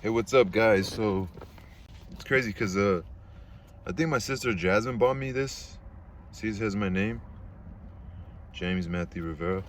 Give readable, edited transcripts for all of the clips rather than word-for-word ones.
Hey, what's up, guys? So it's crazy because I think my sister Jasmine bought me this. See, it has my name, James Matthew Rivera.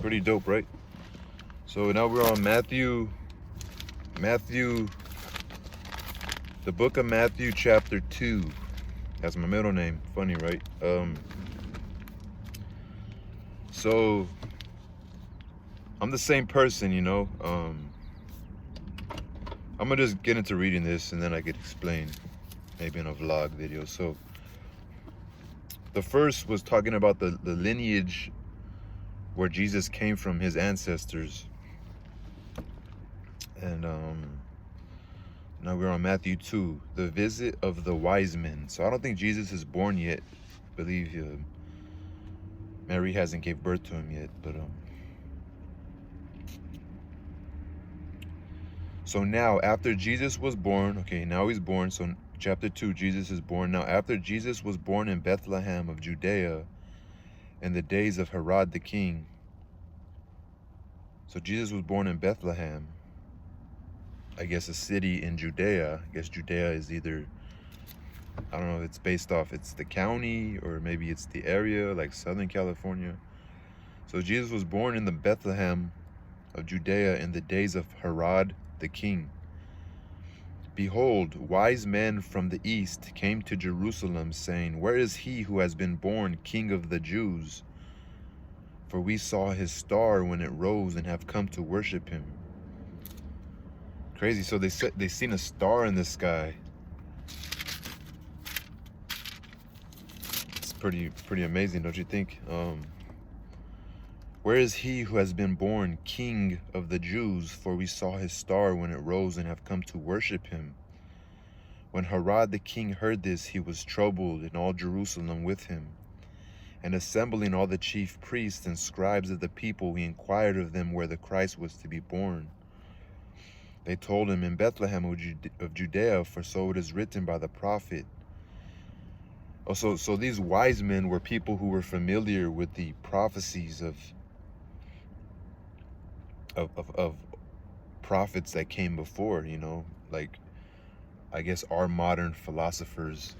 Pretty dope, right? So now we're on Matthew, the book of Matthew, chapter 2. That's my middle name. Funny, right? So I'm the same person, you know. I'm gonna just get into reading this and then I could explain, maybe in a vlog video. So the first was talking about the lineage where Jesus came from, his ancestors. And now we're on Matthew 2, the visit of the wise men. So I don't think Jesus is born yet. I believe Mary hasn't gave birth to him yet. But so now after Jesus was born, okay, now he's born. So chapter 2, Jesus is born. Now after Jesus was born in Bethlehem of Judea in the days of Herod the king. So Jesus was born in Bethlehem, I guess a city in Judea. I guess Judea is either, I don't know if it's based off, it's the county or maybe it's the area, like Southern California. So Jesus was born in the Bethlehem of Judea in the days of Herod the king. Behold, wise men from the east came to Jerusalem, saying, where is he who has been born King of the Jews? For we saw his star when it rose and have come to worship him. Crazy. So they said they seen a star in the sky. It's pretty amazing, don't you think? Where is he who has been born King of the Jews? For we saw his star when it rose and have come to worship him. When Herod the king heard this, he was troubled, and all Jerusalem with him. And assembling all the chief priests and scribes of the people, he inquired of them where the Christ was to be born. They told him, in Bethlehem of Judea, for so it is written by the prophet. Also, so these wise men were people who were familiar with the prophecies of prophets that came before, you know, like, I guess our modern philosophers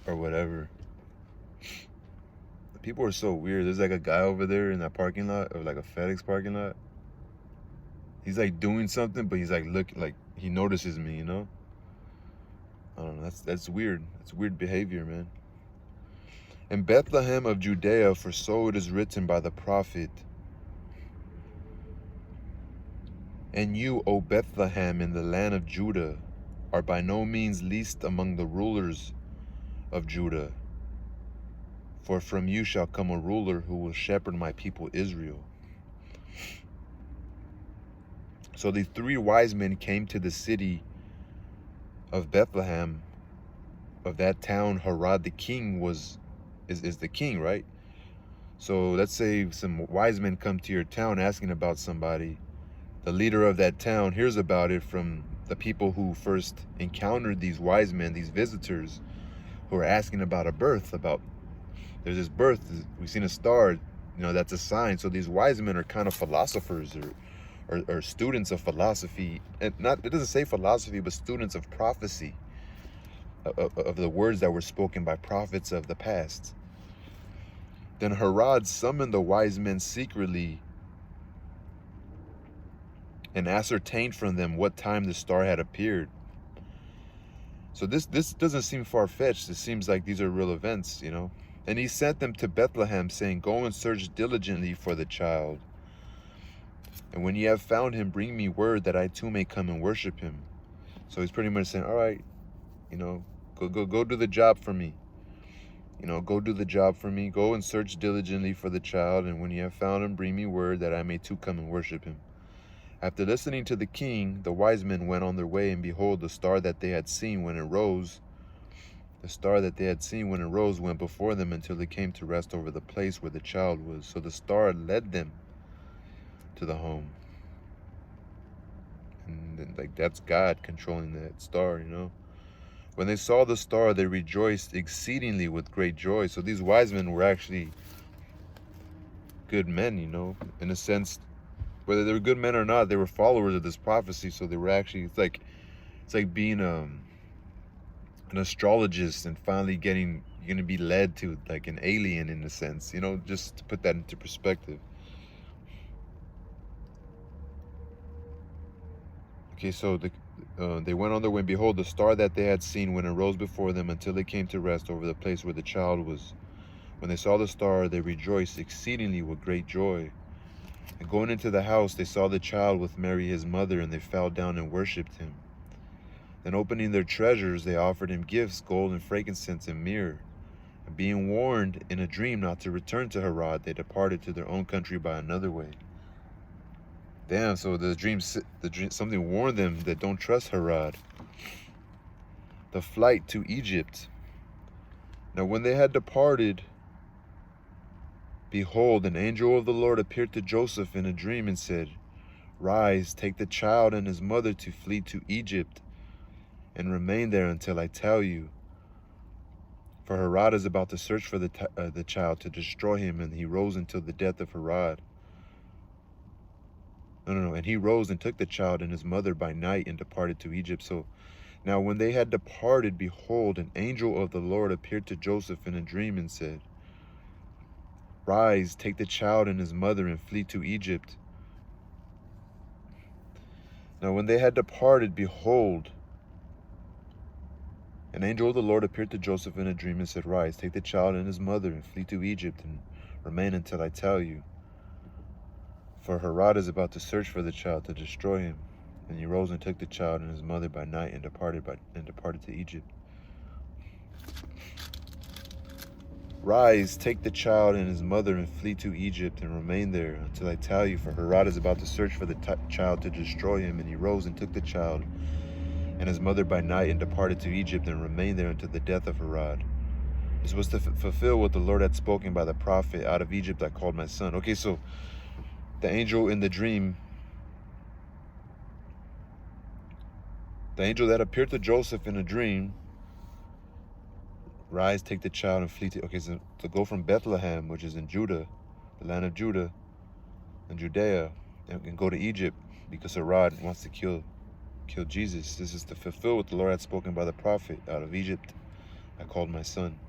or whatever. People are so weird. There's like a guy over there in that parking lot, or like a FedEx parking lot. He's like doing something, but he's like looking, like he notices me, you know? I don't know, that's weird. It's weird behavior, man. In Bethlehem of Judea, for so it is written by the prophet, and you, O Bethlehem, in the land of Judah, are by no means least among the rulers of Judah. For from you shall come a ruler who will shepherd my people Israel. So the three wise men came to the city of Bethlehem, of that town. Herod the king is the king, right? So let's say some wise men come to your town asking about somebody. The leader of that town hears about it from the people who first encountered these wise men, these visitors, who are asking about a birth, about there's this birth, we've seen a star, you know, that's a sign. So these wise men are kind of philosophers or students of philosophy, and not, it doesn't say philosophy, but students of prophecy, of the words that were spoken by prophets of the past. Then Herod summoned the wise men secretly and ascertained from them what time the star had appeared. So this doesn't seem far-fetched. It seems like these are real events, you know. And he sent them to Bethlehem, saying, go and search diligently for the child. And when ye have found him, bring me word that I too may come and worship him. So he's pretty much saying, all right, you know, go do the job for me. You know, go do the job for me. Go and search diligently for the child. And when ye have found him, bring me word that I may too come and worship him. After listening to the king, the wise men went on their way, and behold, the star that they had seen when it rose, went before them until they came to rest over the place where the child was. So the star led them to the home. And then, like, that's God controlling that star, you know. When they saw the star, they rejoiced exceedingly with great joy. So these wise men were actually good men, you know, in a sense. whether they were good men or not, they were followers of this prophecy. So they were actually, it's like being an astrologist and finally you're gonna be led to like an alien in a sense, you know, just to put that into perspective. Okay, so they went on their way, and behold, the star that they had seen when it rose before them until they came to rest over the place where the child was. When they saw the star, they rejoiced exceedingly with great joy. And going into the house, they saw the child with Mary his mother, and they fell down and worshipped him. Then opening their treasures, they offered him gifts, gold and frankincense and myrrh. And being warned in a dream not to return to Herod, they departed to their own country by another way. Damn, so the dream, something warned them that don't trust Herod. The flight to Egypt. Now when they had departed, behold, an angel of the Lord appeared to Joseph in a dream and said, Rise, take the child and his mother to flee to Egypt, and remain there until I tell you. For Herod is about to search for the child to destroy him, and he rose until the death of Herod. And he rose and took the child and his mother by night and departed to Egypt. So now when they had departed, behold, an angel of the Lord appeared to Joseph in a dream and said, Rise, take the child and his mother and flee to Egypt. Now when they had departed, behold, an angel of the Lord appeared to Joseph in a dream and said, Rise, take the child and his mother and flee to Egypt and remain until I tell you. For Herod is about to search for the child to destroy him. And he rose and took the child and his mother by night and departed to Egypt. Rise, take the child and his mother and flee to Egypt and remain there until I tell you. For Herod is about to search for the child to destroy him. And he rose and took the child and his mother by night and departed to Egypt and remained there until the death of Herod. This was to fulfill what the Lord had spoken by the prophet, Out of Egypt I called my son. Okay, so the angel in the dream, the angel that appeared to Joseph in a dream, Rise, take the child and flee to, okay, so to go from Bethlehem, which is in Judah, the land of Judah and Judea, and go to Egypt because Herod wants to kill Jesus. This is to fulfill what the Lord had spoken by the prophet, Out of Egypt I called my son.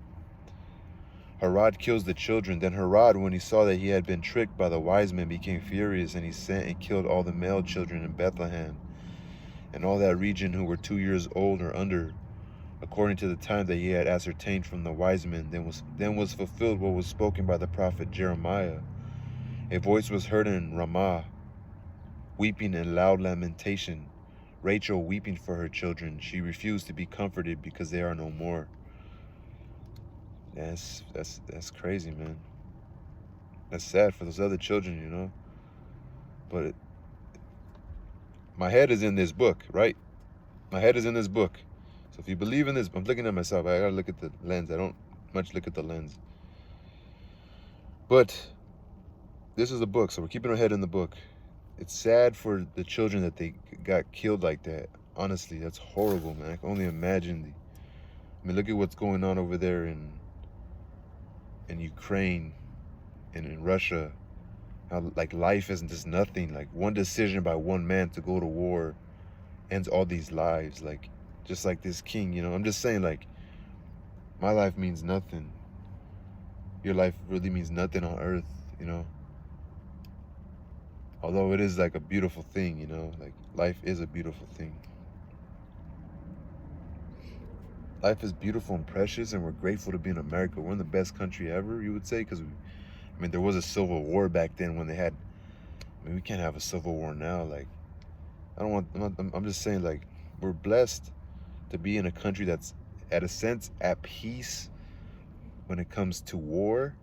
Herod kills the children. Then Herod, when he saw that he had been tricked by the wise men, became furious, and he sent and killed all the male children in Bethlehem and all that region who were 2 years old or under, according to the time that he had ascertained from the wise men. Then was fulfilled what was spoken by the prophet Jeremiah. A voice was heard in Ramah, weeping and loud lamentation, Rachel weeping for her children. She refused to be comforted because they are no more. That's crazy, man. That's sad for those other children, you know. But my head is in this book, right? My head is in this book. So if you believe in this, I'm looking at myself. I gotta look at the lens. I don't much look at the lens. But this is a book, so we're keeping our head in the book. It's sad for the children that they got killed like that. Honestly, that's horrible, man. I can only imagine I mean, look at what's going on over there in Ukraine and in Russia. How like life isn't just nothing. Like one decision by one man to go to war ends all these lives. Like just like this king, you know. I'm just saying, like, my life means nothing. Your life really means nothing on earth, you know. Although it is like a beautiful thing, you know. Like life is a beautiful thing. Life is beautiful and precious, and we're grateful to be in America. We're in the best country ever, you would say, because there was a civil war back then when they had. We can't have a civil war now. Like, I'm just saying, like, we're blessed to be in a country that's, at a sense, at peace when it comes to war,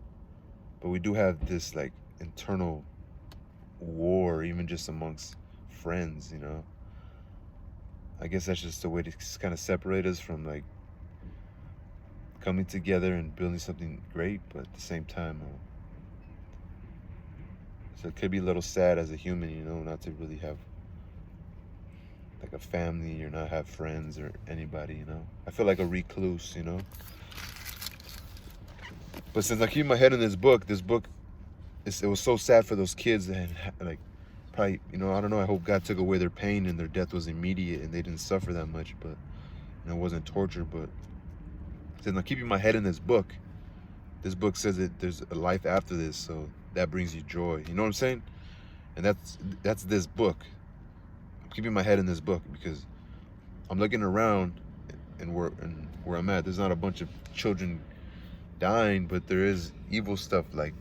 but we do have this like internal war, even just amongst friends, you know. I guess that's just a way to kind of separate us from like coming together and building something great, but at the same time, so it could be a little sad as a human, you know, not to really have like a family or not have friends or anybody, you know. I feel like a recluse, you know. But since I keep my head in this book, it was so sad for those kids that had, like, probably, I don't know. I hope God took away their pain and their death was immediate and they didn't suffer that much, but it wasn't torture. But it says, now keeping my head in this book. This book says that there's a life after this, so that brings you joy. You know what I'm saying? And that's this book. I'm keeping my head in this book because I'm looking around and where I'm at, there's not a bunch of children dying, but there is evil stuff like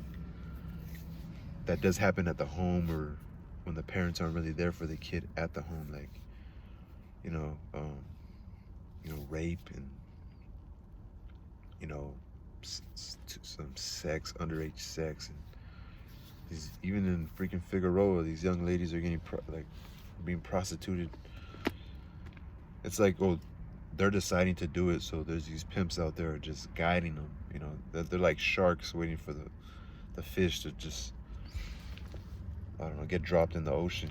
that does happen at the home, or when the parents aren't really there for the kid at the home, like rape and some sex, underage sex, and even in freaking Figueroa, these young ladies are getting being prostituted. It's like, oh, they're deciding to do it, so there's these pimps out there just guiding them. They're like sharks waiting for the fish to just, I don't know, get dropped in the ocean.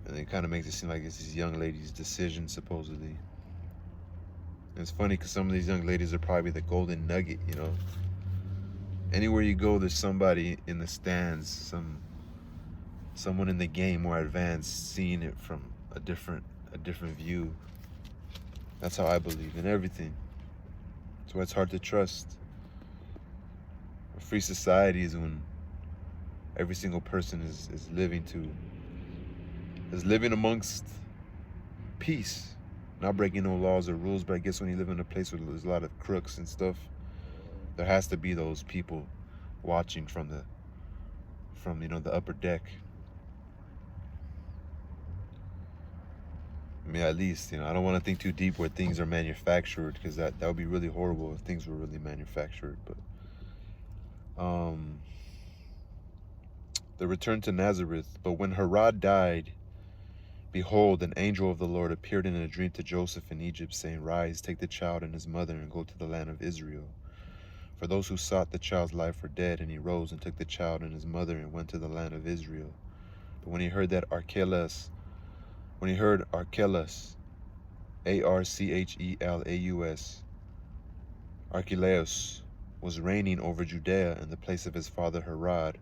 And it kind of makes it seem like it's these young ladies' decision, supposedly. And it's funny because some of these young ladies are probably the golden nugget. Anywhere you go, there's somebody in the stands, someone in the game more advanced, seeing it from a different view. That's how I believe in everything. That's why it's hard to trust. A free society is when every single person is living amongst peace, not breaking no laws or rules. But I guess when you live in a place where there's a lot of crooks and stuff, there has to be those people watching from the upper deck. I mean, at least, I don't want to think too deep where things are manufactured, because that would be really horrible if things were really manufactured. But the return to Nazareth. But when Herod died, behold, an angel of the Lord appeared in a dream to Joseph in Egypt, saying, Rise, take the child and his mother, and go to the land of Israel. For those who sought the child's life were dead. And he rose and took the child and his mother and went to the land of Israel. But when he heard Archelaus, Archelaus, Archelaus was reigning over Judea in the place of his father Herod.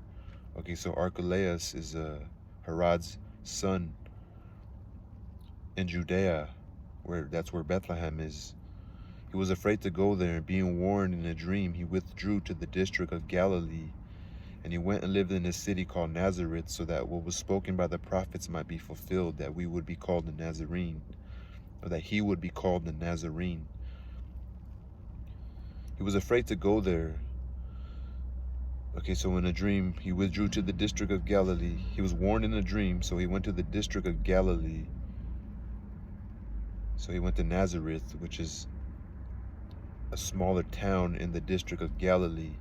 Okay, so Archelaus is Herod's son in Judea, that's where Bethlehem is. He was afraid to go there, and being warned in a dream, he withdrew to the district of Galilee. And he went and lived in a city called Nazareth, so that what was spoken by the prophets might be fulfilled, that we would be called the Nazarene, or that he would be called the Nazarene. He was afraid to go there. Okay, so in a dream, he withdrew to the district of Galilee. He was warned in a dream, so he went to the district of Galilee. So he went to Nazareth, which is a smaller town in the district of Galilee.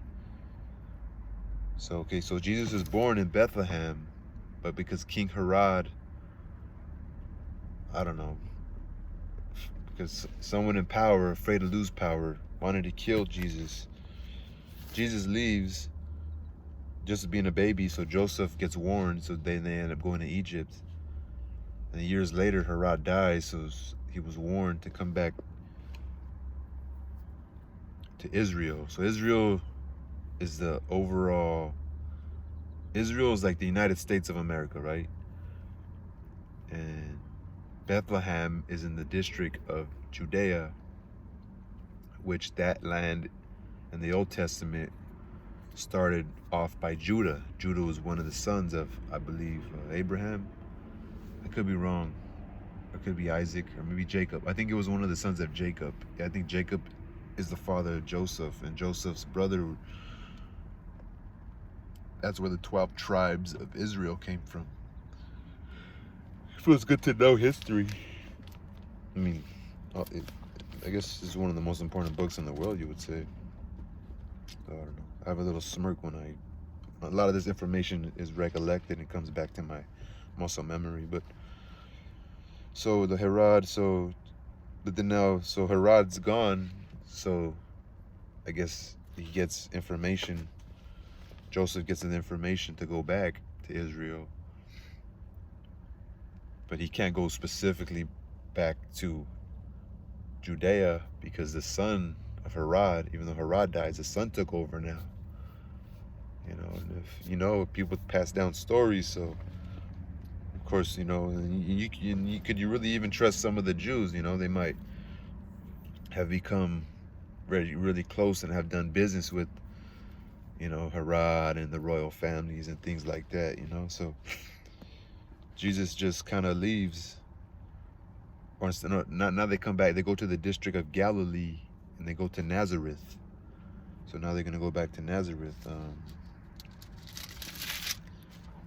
So Jesus is born in Bethlehem, but because King Herod, I don't know, because someone in power, afraid to lose power, wanted to kill Jesus. Jesus leaves just being a baby, so Joseph gets warned, so they end up going to Egypt. And years later, Herod dies, so he was warned to come back to Israel. So Israel is like the United States of America, right? And Bethlehem is in the district of Judea, which that land in the Old Testament started off by Judah. Judah was one of the sons of, I believe, Abraham. I could be wrong. It could be Isaac, or maybe Jacob. I think it was one of the sons of Jacob. I think Jacob is the father of Joseph, and Joseph's brother, that's where the 12 tribes of Israel came from. It feels good to know history. I mean, I guess it's one of the most important books in the world, you would say. I don't know. I have a little smirk when a lot of this information is recollected and comes back to my muscle memory. But so the Herod, so Herod's gone, so I guess he gets information. Joseph gets the information to go back to Israel, but he can't go specifically back to Judea because the son of Herod, even though Herod dies, the son took over now. You know, and if you know, people pass down stories, so of course, you know, and you really even trust some of the Jews? You know, they might have become really close and have done business with, you know, Herod and the royal families and things like that. You know, so Jesus just kind of leaves, or not now they come back. They go to the district of Galilee and they go to Nazareth. So now they're gonna go back to Nazareth.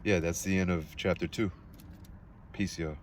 Yeah, that's the end of chapter 2. Peace, y'all.